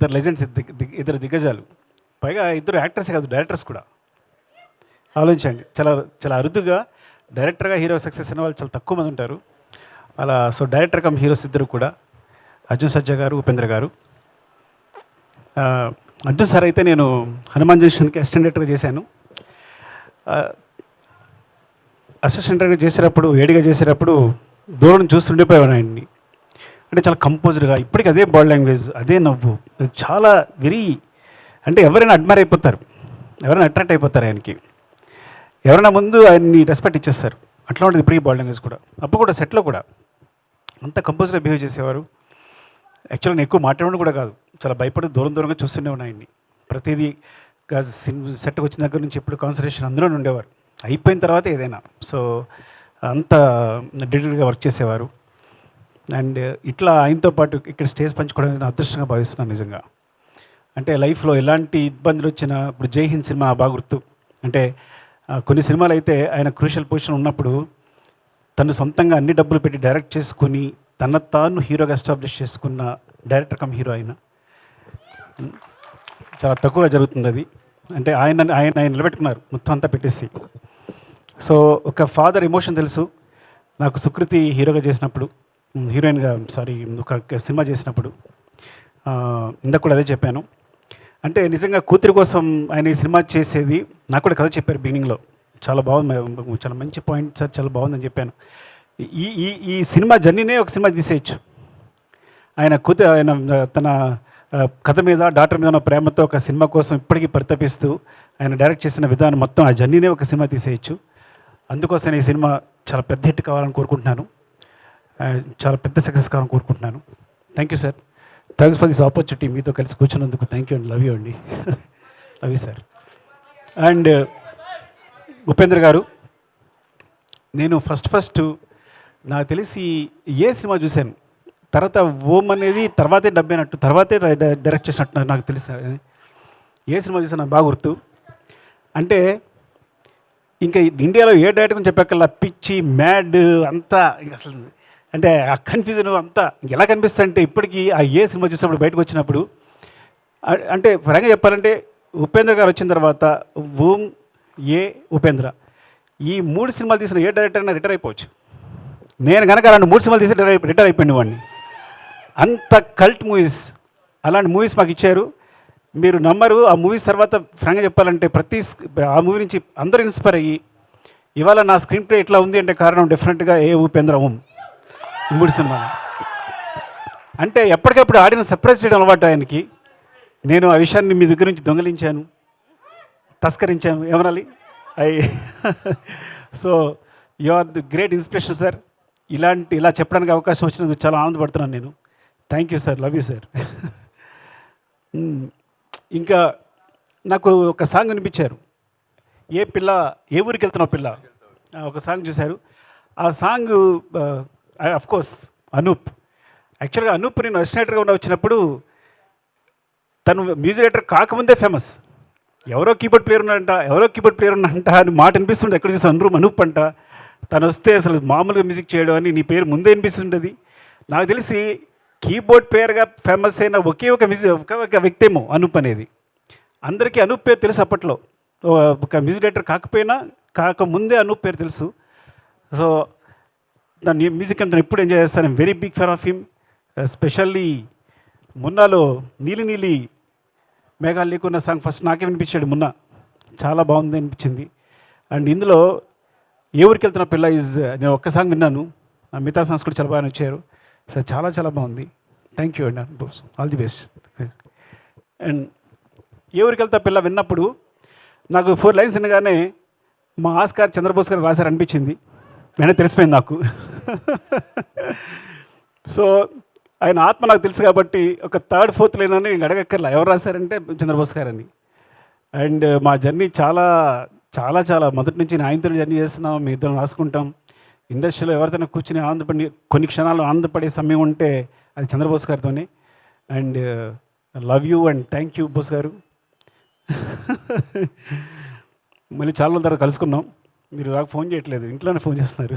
ఇద్దరు లెజెండ్స్, ఇద్దరు దిగ్గజాలు, పైగా ఇద్దరు యాక్టర్సే కాదు డైరెక్టర్స్ కూడా. ఆలోచించండి, చాలా చాలా అరుదుగా డైరెక్టర్గా హీరో సక్సెస్ అయిన వాళ్ళు చాలా తక్కువ మంది ఉంటారు. అలా సో డైరెక్టర్ కమ్ హీరోస్ ఇద్దరు కూడా, అర్జున్ సర్జా గారు, ఉపేంద్ర గారు. అర్జున్ సార్ అయితే నేను హనుమాన్ జంక్షన్కి అసిస్టెంట్ డైరెక్టర్గా చేశాను. అసిస్టెంట్ డైరెక్టర్ చేసేటప్పుడు, వేడిగా చేసేటప్పుడు దూరం చూస్తుండిపోయాను ఆయన్ని. అంటే చాలా కంపోజ్డ్గా, ఇప్పటికీ అదే బాడీ లాంగ్వేజ్, అదే నవ్వు, చాలా వెరీ, అంటే ఎవరైనా అడ్మైర్ అయిపోతారు, ఎవరైనా అట్రాక్ట్ అయిపోతారు ఆయనకి, ఎవరైనా ముందు ఆయన్ని రెస్పెక్ట్ ఇచ్చేస్తారు. అట్లా ఉంటుంది ప్రీ బాడీ లాంగ్వేజ్ కూడా. అప్పుడు కూడా సెట్లో కూడా అంత కంపోజ్గా బిహేవ్ చేసేవారు. యాక్చువల్గా నేను ఎక్కువ మాట్లాడడం కూడా కాదు, చాలా భయపడి దూరం దూరంగా చూస్తూనే ఉన్నాయండి. ప్రతిదీ సెట్కి వచ్చిన దగ్గర నుంచి ఎప్పుడు కాన్సన్ట్రేషన్ అందులోనే ఉండేవారు, అయిపోయిన తర్వాత ఏదైనా. సో అంత డెడికేట్గా వర్క్ చేసేవారు. అండ్ ఇట్లా ఆయనతో పాటు ఇక్కడ స్టేజ్ పంచుకోవడానికి నేను అదృష్టంగా భావిస్తున్నాను నిజంగా. అంటే లైఫ్లో ఎలాంటి ఇబ్బందులు వచ్చినా, ఇప్పుడు జై హింద్ సినిమా బాగా గుర్తు. అంటే కొన్ని సినిమాలు అయితే ఆయన క్రూషియల్ పొజిషన్ ఉన్నప్పుడు తను సొంతంగా అన్ని డబ్బులు పెట్టి డైరెక్ట్ చేసుకుని తన తాను హీరోగా ఎస్టాబ్లిష్ చేసుకున్న డైరెక్టర్ కమ్ హీరో ఆయన. చాలా తక్కువగా జరుగుతుంది అది. అంటే ఆయన ఆయన ఆయన నిలబెట్టుకున్నారు మొత్తం అంతా పెట్టేసి. సో ఒక ఫాదర్ ఎమోషన్ తెలుసు నాకు సుకృతి హీరోగా చేసినప్పుడు, హీరోయిన్గా ఒక సినిమా చేసినప్పుడు. ఇందాక కూడా అదే చెప్పాను. అంటే నిజంగా కూతురి కోసం ఆయన ఈ సినిమా చేసేది, నాకు కూడా కథ చెప్పారు బిగినింగ్లో, చాలా బాగుంది, చాలా మంచి పాయింట్ సార్, చాలా బాగుందని చెప్పాను. ఈ ఈ ఈ సినిమా జర్నీనే ఒక సినిమా తీసేయచ్చు. ఆయన తన కథ మీద, డాక్టర్ మీద ఉన్న ప్రేమతో ఒక సినిమా కోసం ఇప్పటికీ పరితపిస్తూ ఆయన డైరెక్ట్ చేసిన విధానం మొత్తం, ఆ జర్నీనే ఒక సినిమా తీసేయచ్చు. అందుకోసం ఈ సినిమా చాలా పెద్ద హిట్ కావాలని కోరుకుంటున్నాను, చాలా పెద్ద సక్సెస్ కావాలని కోరుకుంటున్నాను. Thank you sir, thanks for this opportunity. మీతో కలిసి కూర్చున్నందుకు థ్యాంక్ యూ అండి, లవ్ యూ అండి. Love you sir. And Upendra గారు, నేను ఫస్ట్ నాకు తెలిసి ఏ సినిమా చూశాను, తర్వాత ఓం అనేది తర్వాతే డబ్బైనట్టు, తర్వాతే డైరెక్ట్ చేసినట్టు నాకు తెలుసు. ఏ సినిమా చూసాను నాకు బాగా గుర్తు. అంటే ఇంకా ఇండియాలో ఏ డైరెక్టర్ చెప్పాకల్లా పిచ్చి మ్యాడ్ అంతా అసలు, అంటే ఆ కన్ఫ్యూజన్ అంతా ఎలా కనిపిస్తుంది అంటే ఇప్పటికీ ఆ ఏ సినిమా చూసినప్పుడు బయటకు వచ్చినప్పుడు, అంటే ఫ్రాంక్గా చెప్పాలంటే ఉపేంద్ర గారు వచ్చిన తర్వాత ఓం, ఏ, ఉపేంద్ర, ఈ 3 సినిమాలు తీసిన ఏ డైరెక్టర్ అయినా రిటైర్ అయిపోవచ్చు. నేను కనుక అలాంటి 3 సినిమాలు తీసి రిటైర్ అయిపోయింది వాడిని. అంత కల్ట్ మూవీస్, అలాంటి మూవీస్ మాకు ఇచ్చారు. మీరు నమ్మరు, ఆ మూవీస్ తర్వాత ఫ్రాంక్గా చెప్పాలంటే ఆ మూవీ నుంచి అందరూ ఇన్స్పైర్ అయ్యి ఇవాళ నా స్క్రీన్ ప్లే ఇట్లా ఉంది అంటే కారణం డెఫినెట్గా ఏ, ఉపేంద్ర, ఓం, 3 సినిమాలు. అంటే ఎప్పటికప్పుడు ఆడియన్స్ సర్ప్రైజ్ చేయడం అలవాటు ఆయనకి. నేను ఆ విషయాన్ని మీ దగ్గర నుంచి దొంగలించాను, తస్కరించాను, ఏమనాలి. So you are the great inspiration sir. ఇలా చెప్పడానికి అవకాశం వచ్చినందుకు చాలా ఆనందపడుతున్నాను నేను. Thank you sir, love you sir. ఇంకా నాకు ఒక సాంగ్ వినిపించారు, ఏ ఊరికి వెళ్తున్నావు పిల్ల, ఒక సాంగ్ చూశారు. ఆ సాంగ్ అఫ్కోర్స్ అనూప్. యాక్చువల్గా అనూప్ నేను అసిస్టెంట్గా వచ్చినప్పుడు తను మ్యూజిక్ డైరెక్టర్ కాకముందే ఫేమస్. ఎవరో కీబోర్డ్ ప్లేయర్ ఉన్నాడంట అని మాట అనిపిస్తుండే. ఎక్కడ చూసి అనూప్ అంట, తను వస్తే అసలు మామూలుగా మ్యూజిక్ చేయడం అని నీ పేరు ముందే అనిపిస్తుండేది. నాకు తెలిసి కీబోర్డ్ ప్లేయర్గా ఫేమస్ అయిన ఒకే ఒక వ్యక్తి ఏమో అనూప్ అనేది. అందరికీ అనూప్ పేరు తెలుసు అప్పట్లో, ఒక మ్యూజిక్ డైరెక్టర్ కాకముందే అనూప్ పేరు తెలుసు. సో దాని మ్యూజిక్ అంతా ఎప్పుడు ఎంజాయ్ చేస్తాను. I'm very big fan of him. Especially మున్నాలో నీలి నీలి మేఘాలు లేకున్న సాంగ్ ఫస్ట్ నాకే వినిపించాడు మున్నా, చాలా బాగుంది అనిపించింది. అండ్ ఇందులో ఏ ఊరికి వెళ్తున్న పిల్ల నేను ఒక్క సాంగ్ విన్నాను, మిగతా సాంగ్స్ కూడా చాలా బాగా వచ్చారు సార్, చాలా చాలా బాగుంది. థ్యాంక్ యూ అండి, ఆల్ ది బెస్ట్. అండ్ ఏ ఊరికి వెళ్తా పిల్ల విన్నప్పుడు నాకు 4 లైన్స్ వినగానే మా ఆస్కార్ చంద్రబోస్ గారు రాశారు అనిపించింది. వెంటనే తెలిసిపోయింది నాకు. సో ఆయన ఆత్మ నాకు తెలుసు కాబట్టి ఒక 3rd, 4th లైన్ అని అడగక్కర్లా, ఎవరు రాశారంటే చంద్రబోస్ గారు అని. అండ్ మా జర్నీ చాలా చాలా చాలా మొదటి నుంచి ఆయనతో జర్నీ చేస్తున్నాం, మీ ఇద్దరం రాసుకుంటాం. ఇండస్ట్రీలో ఎవరితోనే కూర్చుని కొన్ని క్షణాలు ఆనందపడే సమయం ఉంటే అది చంద్రబోస్ గారితోనే. And love you and thank you Bose garu. మళ్ళీ చాలా రోజుల తర్వాత కలుసుకున్నాం, మీరు నాకు ఫోన్ చేయట్లేదు, ఇంట్లోనే ఫోన్ చేస్తున్నారు.